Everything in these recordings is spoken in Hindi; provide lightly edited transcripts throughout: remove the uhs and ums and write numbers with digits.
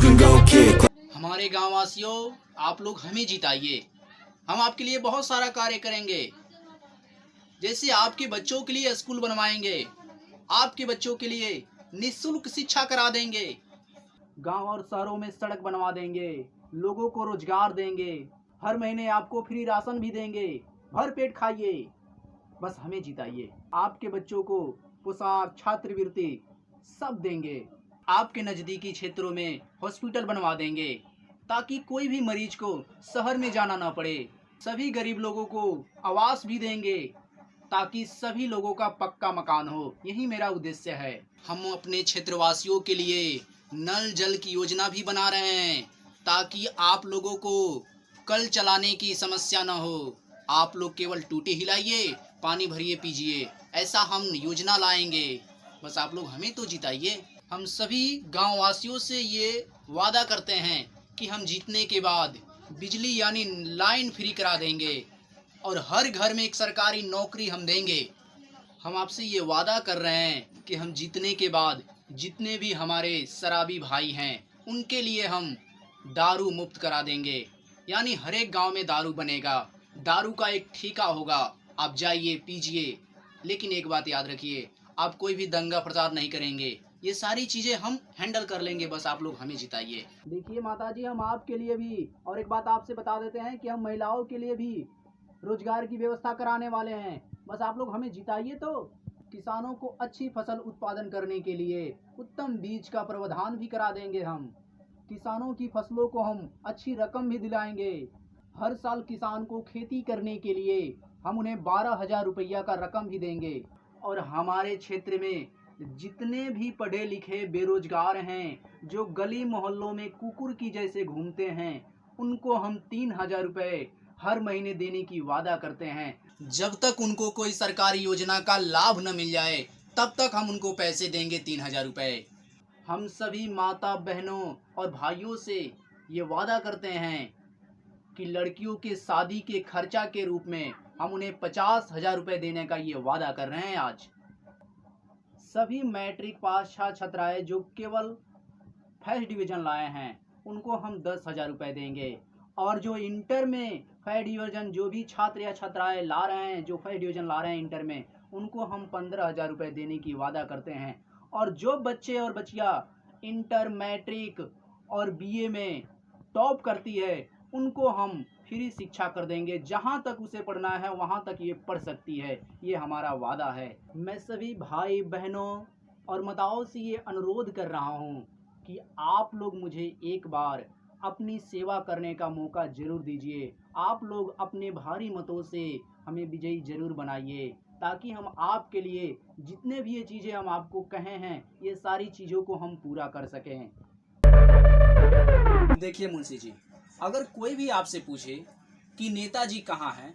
can go kick. हमारे गाँव वासियों, आप लोग हमें जिताइए। हम आपके लिए बहुत सारा कार्य करेंगे। जैसे आपके बच्चों के लिए स्कूल बनवाएंगे, आपके बच्चों के लिए निःशुल्क शिक्षा करा देंगे, गांव और शहरों में सड़क बनवा देंगे, लोगों को रोजगार देंगे, हर महीने आपको फ्री राशन भी देंगे। भर पेट खाइए, बस हमें जिताइए। आपके बच्चों को पोशाक, छात्रवृत्ति सब देंगे। आपके नज़दीकी क्षेत्रों में हॉस्पिटल बनवा देंगे ताकि कोई भी मरीज को शहर में जाना ना पड़े। सभी गरीब लोगों को आवास भी देंगे ताकि सभी लोगों का पक्का मकान हो। यही मेरा उद्देश्य है। हम अपने क्षेत्रवासियों के लिए नल जल की योजना भी बना रहे हैं ताकि आप लोगों को कल चलाने की समस्या ना हो। आप लोग केवल टूटी हिलाइए, पानी भरिए, पीजिए। ऐसा हम योजना लाएंगे। बस आप लोग हमें तो जिताइए। हम सभी गांव वासियों से ये वादा करते हैं कि हम जीतने के बाद बिजली यानी लाइन फ्री करा देंगे और हर घर में एक सरकारी नौकरी हम देंगे। हम आपसे ये वादा कर रहे हैं कि हम जीतने के बाद जितने भी हमारे शराबी भाई हैं उनके लिए हम दारू मुफ्त करा देंगे। यानी हर एक गांव में दारू बनेगा, दारू का एक ठेका होगा, आप जाइए पीजिए। लेकिन एक बात याद रखिए, आप कोई भी दंगा प्रचार नहीं करेंगे। ये सारी चीज़ें हम हैंडल कर लेंगे। बस आप लोग हमें जिताइए। देखिए माताजी, हम आपके लिए भी और एक बात आपसे बता देते हैं कि हम महिलाओं के लिए भी रोजगार की व्यवस्था कराने वाले हैं। बस आप लोग हमें जिताइए। तो किसानों को अच्छी फसल उत्पादन करने के लिए उत्तम बीज का प्रावधान भी करा देंगे। हम किसानों की फसलों को हम अच्छी रकम भी दिलाएंगे। हर साल किसान को खेती करने के लिए हम उन्हें 12,000 रुपया का रकम भी देंगे। और हमारे क्षेत्र में जितने भी पढ़े लिखे बेरोजगार हैं जो गली मोहल्लों में कुकुर की जैसे घूमते हैं, उनको हम 3,000 रुपये हर महीने देने की वादा करते हैं। जब तक उनको कोई सरकारी योजना का लाभ न मिल जाए तब तक हम उनको पैसे देंगे 3,000 रुपये। हम सभी माता बहनों और भाइयों से ये वादा करते हैं कि लड़कियों के शादी के खर्चा के रूप में हम उन्हें 50,000 रुपये देने का ये वादा कर रहे हैं। आज सभी मैट्रिक पास छात्र छात्राएं जो केवल फर्स्ट डिवीज़न लाए हैं उनको हम 10,000 रुपये देंगे। और जो इंटर में फर्स्ट डिवीज़न जो भी छात्र या छात्राएं ला रहे हैं, जो फर्स्ट डिवीज़न ला रहे हैं इंटर में, उनको हम 15,000 रुपये देने की वादा करते हैं। और जो बच्चे और बच्चियां इंटर, मैट्रिक और बीए में टॉप करती है उनको हम फ्री शिक्षा कर देंगे। जहाँ तक उसे पढ़ना है वहाँ तक ये पढ़ सकती है। ये हमारा वादा है। मैं सभी भाई बहनों और माताओं से ये अनुरोध कर रहा हूँ कि आप लोग मुझे एक बार अपनी सेवा करने का मौका ज़रूर दीजिए। आप लोग अपने भारी मतों से हमें विजयी ज़रूर बनाइए ताकि हम आपके लिए जितने भी ये चीज़ें हम आपको कहे हैं ये सारी चीज़ों को हम पूरा कर सकें। देखिए मुंशी जी, अगर कोई भी आपसे पूछे कि नेताजी कहाँ हैं,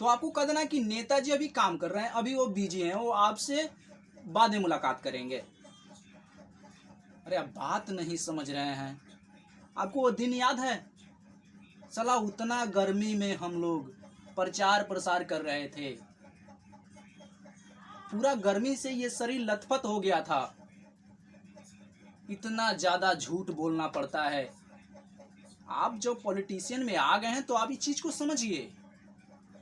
तो आपको कह देना कि नेताजी अभी काम कर रहे हैं, अभी वो बिजी हैं, वो आपसे बाद में मुलाकात करेंगे। अरे आप बात नहीं समझ रहे हैं। आपको वो दिन याद है? साला उतना गर्मी में हम लोग प्रचार प्रसार कर रहे थे, पूरा गर्मी से ये शरीर लथपथ हो गया था। इतना ज़्यादा झूठ बोलना पड़ता है। आप जो पॉलिटिशियन में आ गए हैं तो आप इस चीज़ को समझिए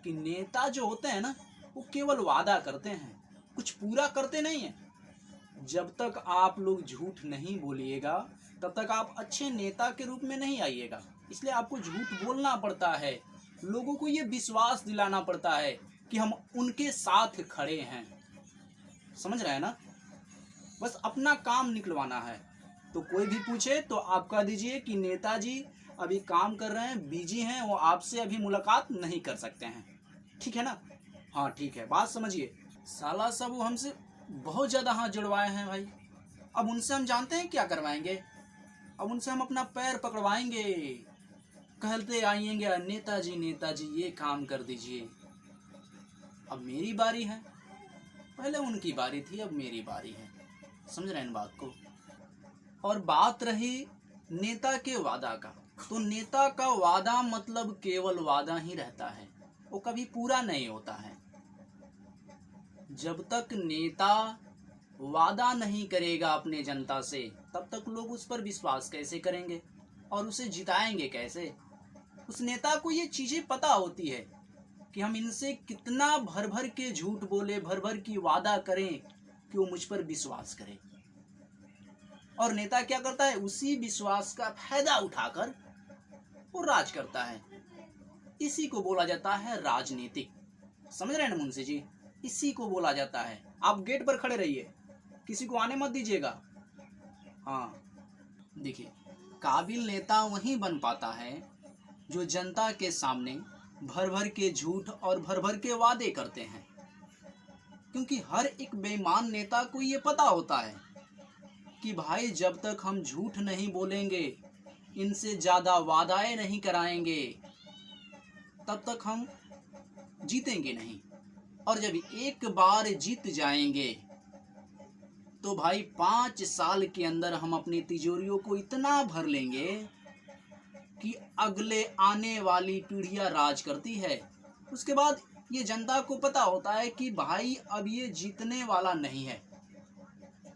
कि नेता जो होते हैं ना, वो केवल वादा करते हैं, कुछ पूरा करते नहीं हैं। जब तक आप लोग झूठ नहीं बोलिएगा तब तक आप अच्छे नेता के रूप में नहीं आइएगा। इसलिए आपको झूठ बोलना पड़ता है, लोगों को ये विश्वास दिलाना पड़ता है कि हम उनके साथ खड़े हैं। समझ रहे हैं ना? बस अपना काम निकलवाना है। तो कोई भी पूछे तो आप कह दीजिए कि नेताजी अभी काम कर रहे हैं, बिजी हैं, वो आपसे अभी मुलाकात नहीं कर सकते हैं। ठीक है ना? हाँ ठीक है, बात समझिए। साला सब वो हमसे बहुत ज़्यादा हाथ जुड़वाए हैं भाई। अब उनसे हम जानते हैं क्या करवाएंगे। अब उनसे हम अपना पैर पकड़वाएंगे, कहते आएंगे नेताजी नेताजी ये काम कर दीजिए। अब मेरी बारी है, पहले उनकी बारी थी, अब मेरी बारी है। समझ रहे हैं बात को? और बात रही नेता के वादा का, तो नेता का वादा मतलब केवल वादा ही रहता है, वो कभी पूरा नहीं होता है। जब तक नेता वादा नहीं करेगा अपने जनता से तब तक लोग उस पर विश्वास कैसे करेंगे और उसे जिताएंगे कैसे? उस नेता को ये चीजें पता होती है कि हम इनसे कितना भर भर के झूठ बोले, भर भर की वादा करें कि वो मुझ पर विश्वास करें। और नेता क्या करता है? उसी विश्वास का फायदा उठाकर वो राज करता है। इसी को बोला जाता है राजनीतिक। समझ रहे हैं ना मुंशी जी? इसी को बोला जाता है। आप गेट पर खड़े रहिए, किसी को आने मत दीजिएगा। हाँ, देखिए, काबिल नेता वही बन पाता है जो जनता के सामने भर भर के झूठ और भर भर के वादे करते हैं। क्योंकि हर एक बेईमान नेता को ये पता होता है कि भाई जब तक हम झूठ नहीं बोलेंगे, इनसे ज्यादा वादाएं नहीं कराएंगे, तब तक हम जीतेंगे नहीं। और जब एक बार जीत जाएंगे तो भाई 5 साल के अंदर हम अपनी तिजोरियों को इतना भर लेंगे कि अगले आने वाली पीढ़ियां राज करती है। उसके बाद ये जनता को पता होता है कि भाई अब ये जीतने वाला नहीं है,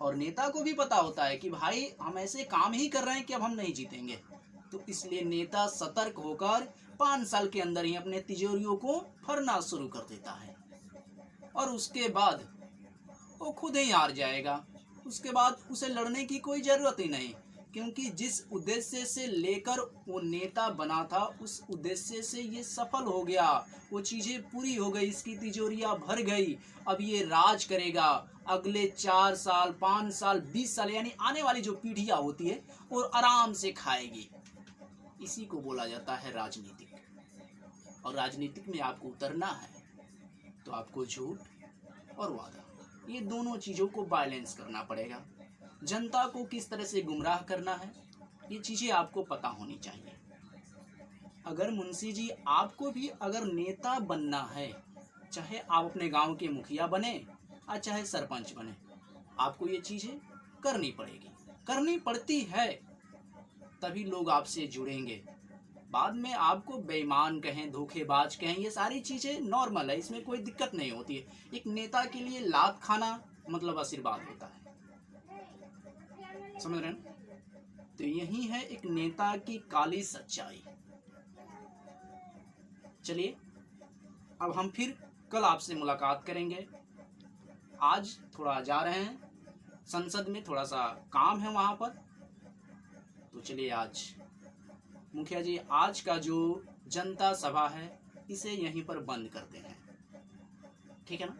और नेता को भी पता होता है कि भाई हम ऐसे काम ही कर रहे हैं कि अब हम नहीं जीतेंगे। तो इसलिए नेता सतर्क होकर 5 साल के अंदर ही अपने तिजोरियों को भरना शुरू कर देता है, और उसके बाद वो खुद ही हार जाएगा। उसके बाद उसे लड़ने की कोई जरूरत ही नहीं, क्योंकि जिस उद्देश्य से लेकर वो नेता बना था उस उद्देश्य से ये सफल हो गया। वो चीजें पूरी हो गई, इसकी तिजोरियां भर गई। अब ये राज करेगा अगले 4 साल, 5 साल, 20 साल, यानी आने वाली जो पीढ़ियां होती है वो आराम से खाएगी। इसी को बोला जाता है राजनीतिक। और राजनीतिक में आपको उतरना है तो आपको झूठ और वादा, ये दोनों चीजों को बैलेंस करना पड़ेगा। जनता को किस तरह से गुमराह करना है, ये चीजें आपको पता होनी चाहिए। अगर मुंशी जी आपको भी अगर नेता बनना है, चाहे आप अपने गांव के मुखिया बने और चाहे सरपंच बने, आपको ये चीजें करनी पड़ेगी, करनी पड़ती है, तभी लोग आपसे जुड़ेंगे। बाद में आपको बेईमान कहें, धोखेबाज कहें, ये सारी चीजें नॉर्मल है, इसमें कोई दिक्कत नहीं होती है। एक नेता के लिए लात खाना मतलब आशीर्वाद होता है। समझ रहे हैं? तो यही है एक नेता की काली सच्चाई। चलिए, अब हम फिर कल आपसे मुलाकात करेंगे। आज थोड़ा जा रहे हैं, संसद में थोड़ा सा काम है वहां पर। तो चलिए, आज मुखिया जी, आज का जो जनता सभा है इसे यहीं पर बंद करते हैं, ठीक है ना?